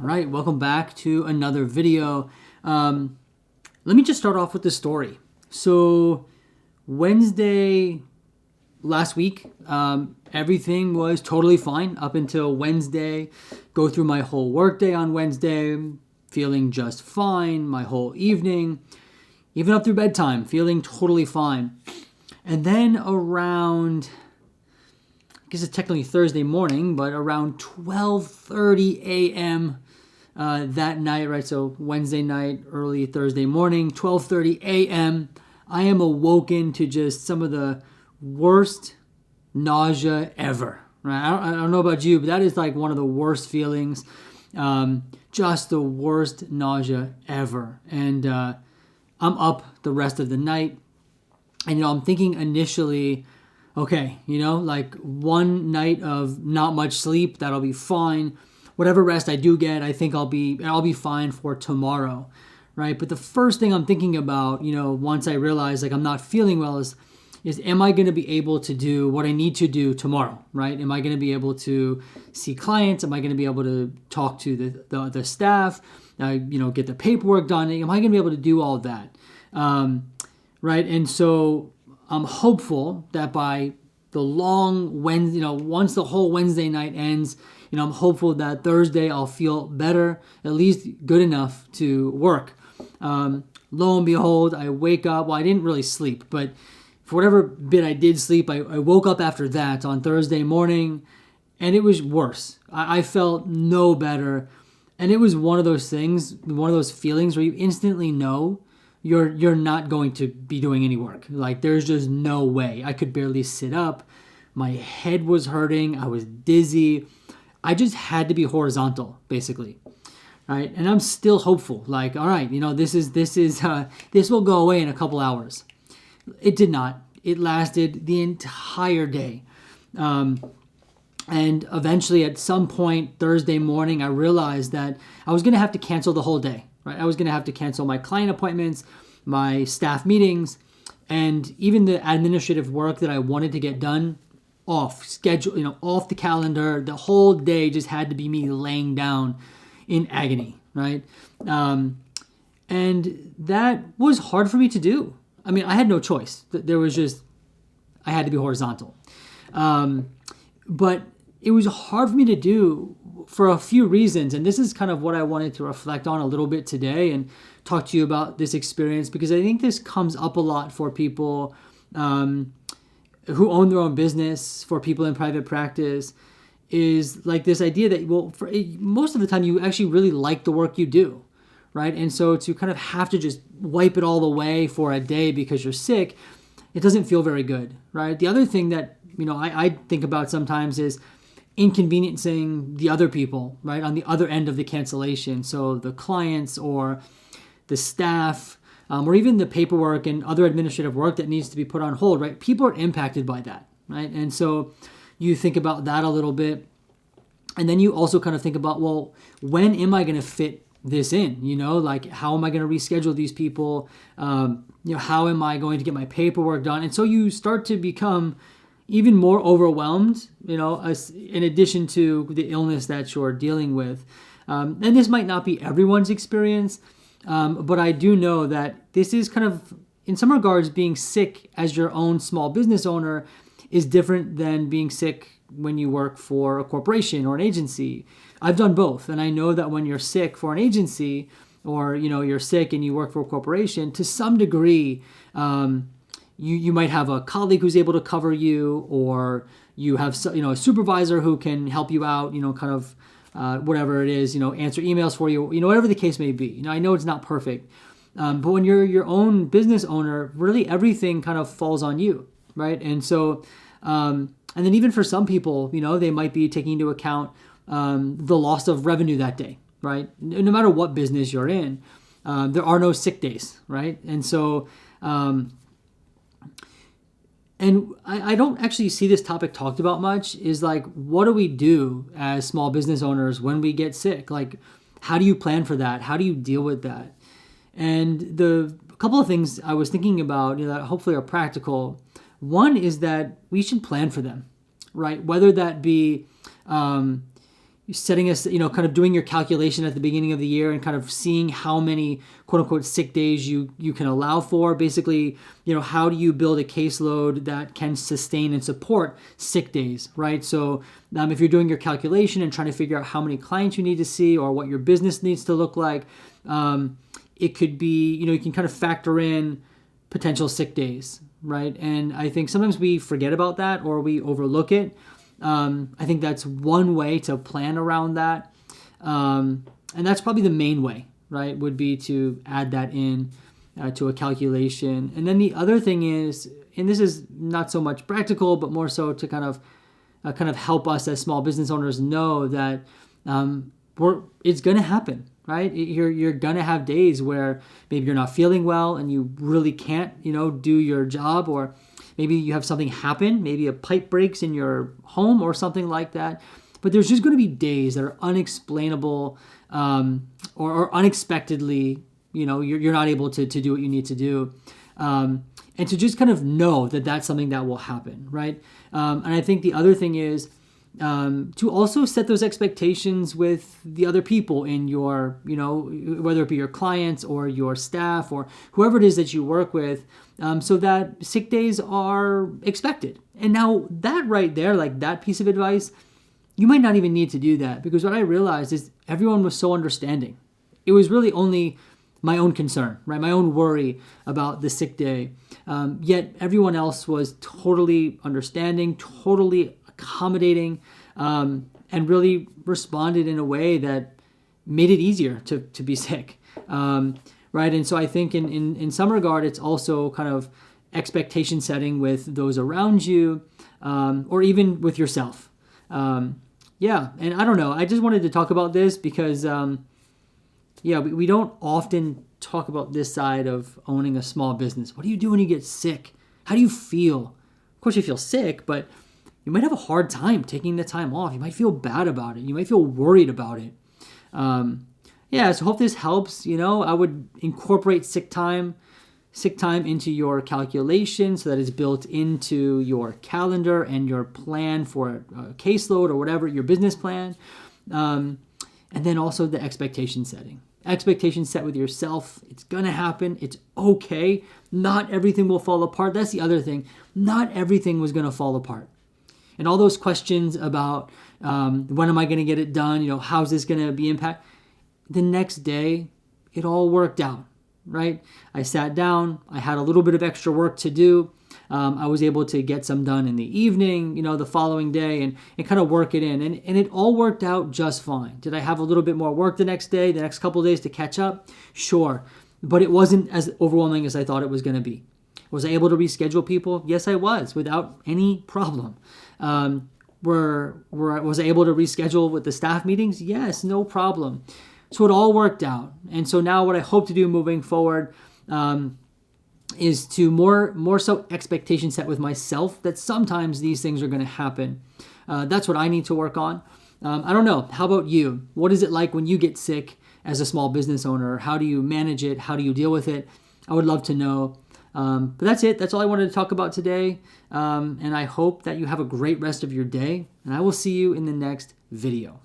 All right, welcome back to another video. Let me just start off with the story. So Wednesday last week, everything was totally fine up until Wednesday. Go through my whole workday on Wednesday, feeling just fine, my whole evening, even up through bedtime, feeling totally fine. And then around, I guess it's technically Thursday morning, but around 12:30 a.m. That night, right? So Wednesday night, early Thursday morning, 12:30 a.m., I am awoken to just some of the worst nausea ever. Right? I don't know about you, but that is like one of the worst feelings. Just the worst nausea ever. And I'm up the rest of the night. And, I'm thinking initially, okay, like one night of not much sleep, that'll be fine. Whatever rest I do get, I think I'll be fine for tomorrow, right? But the first thing I'm thinking about, once I realize like I'm not feeling well is am I going to be able to do what I need to do tomorrow, right? Am I going to be able to see clients? Am I going to be able to talk to the staff? Get the paperwork done? Am I going to be able to do all of that? Right? And so I'm hopeful that by the long Wednesday, once the whole Wednesday night ends, I'm hopeful that Thursday I'll feel better, at least good enough to work. Lo and behold, I wake up. Well, I didn't really sleep, but for whatever bit I did sleep, I woke up after that on Thursday morning, and it was worse. I felt no better, and it was one of those things, one of those feelings where you instantly know you're not going to be doing any work. Like there's just no way. I could barely sit up. My head was hurting. I was dizzy. I just had to be horizontal, basically, right? And I'm still hopeful. Like, all right, this will go away in a couple hours. It did not. It lasted the entire day, and eventually, at some point Thursday morning, I realized that I was going to have to cancel the whole day. Right? I was going to have to cancel my client appointments, my staff meetings, and even the administrative work that I wanted to get done off schedule, off the calendar. The whole day just had to be me laying down in agony, right? And that was hard for me to do. I mean, I had no choice. I had to be horizontal. But it was hard for me to do for a few reasons. And this is kind of what I wanted to reflect on a little bit today and talk to you about this experience, because I think this comes up a lot for people who own their own business, for people in private practice, is like this idea that, for most of the time you actually really like the work you do, right? And so to kind of have to just wipe it all away for a day because you're sick, it doesn't feel very good, right? The other thing that, I think about sometimes is inconveniencing the other people, right, on the other end of the cancellation. So the clients or the staff, or even the paperwork and other administrative work that needs to be put on hold, right? People are impacted by that, right? And so you think about that a little bit. And then you also kind of think about, well, when am I going to fit this in? Like how am I going to reschedule these people? How am I going to get my paperwork done? And so you start to become even more overwhelmed, in addition to the illness that you're dealing with. And this might not be everyone's experience, but I do know that this is kind of, in some regards, being sick as your own small business owner is different than being sick when you work for a corporation or an agency. I've done both, and I know that when you're sick for an agency, or you're sick and you work for a corporation, to some degree, you might have a colleague who's able to cover you, or you have a supervisor who can help you out, kind of whatever it is, answer emails for you, whatever the case may be. I know it's not perfect, but when you're your own business owner, really everything kind of falls on you, right? And so, and then even for some people, they might be taking into account the loss of revenue that day, right? No matter what business you're in, there are no sick days, right? And so, and I don't actually see this topic talked about much, is like, what do we do as small business owners when we get sick? Like, how do you plan for that? How do you deal with that? And the couple of things I was thinking about, that hopefully are practical. One is that we should plan for them, right? Whether that be, setting us, kind of doing your calculation at the beginning of the year and kind of seeing how many quote unquote sick days you can allow for. Basically, how do you build a caseload that can sustain and support sick days, right? So if you're doing your calculation and trying to figure out how many clients you need to see or what your business needs to look like, it could be, you can kind of factor in potential sick days, right? And I think sometimes we forget about that or we overlook it. I think that's one way to plan around that. And that's probably the main way, right? Would be to add that in to a calculation. And then the other thing is, and this is not so much practical, but more so to kind of help us as small business owners know that it's going to happen, right? You're going to have days where maybe you're not feeling well and you really can't, do your job, or maybe you have something happen, maybe a pipe breaks in your home or something like that. But there's just going to be days that are unexplainable or unexpectedly, you're not able to do what you need to do. And to just kind of know that that's something that will happen, right? And I think the other thing is to also set those expectations with the other people in your, whether it be your clients or your staff or whoever it is that you work with, so that sick days are expected. And now that right there, like that piece of advice, you might not even need to do that, because what I realized is everyone was so understanding. It was really only my own concern, right? My own worry about the sick day. Yet everyone else was totally understanding, totally accommodating, and really responded in a way that made it easier to be sick. Right. And so I think in some regard, it's also kind of expectation setting with those around you, or even with yourself. Yeah. And I don't know. I just wanted to talk about this because, we don't often talk about this side of owning a small business. What do you do when you get sick? How do you feel? Of course, you feel sick, but you might have a hard time taking the time off. You might feel bad about it. You might feel worried about it. So hope this helps. I would incorporate sick time into your calculation so that it's built into your calendar and your plan for a caseload or whatever, your business plan. And then also the expectation setting. Expectation set with yourself. It's going to happen. It's okay. Not everything will fall apart. That's the other thing. Not everything was going to fall apart. And all those questions about when am I going to get it done? How's this going to be impact? The next day, it all worked out, right? I sat down. I had a little bit of extra work to do. I was able to get some done in the evening, the following day, and kind of work it in. And it all worked out just fine. Did I have a little bit more work the next day, the next couple of days to catch up? Sure. But it wasn't as overwhelming as I thought it was going to be. Was I able to reschedule people? Yes, I was, without any problem. Was I able to reschedule with the staff meetings? Yes, no problem. So it all worked out. And so now what I hope to do moving forward is to more so expectation set with myself that sometimes these things are going to happen. That's what I need to work on. I don't know. How about you? What is it like when you get sick as a small business owner? How do you manage it? How do you deal with it? I would love to know. But that's it. That's all I wanted to talk about today. And I hope that you have a great rest of your day. And I will see you in the next video.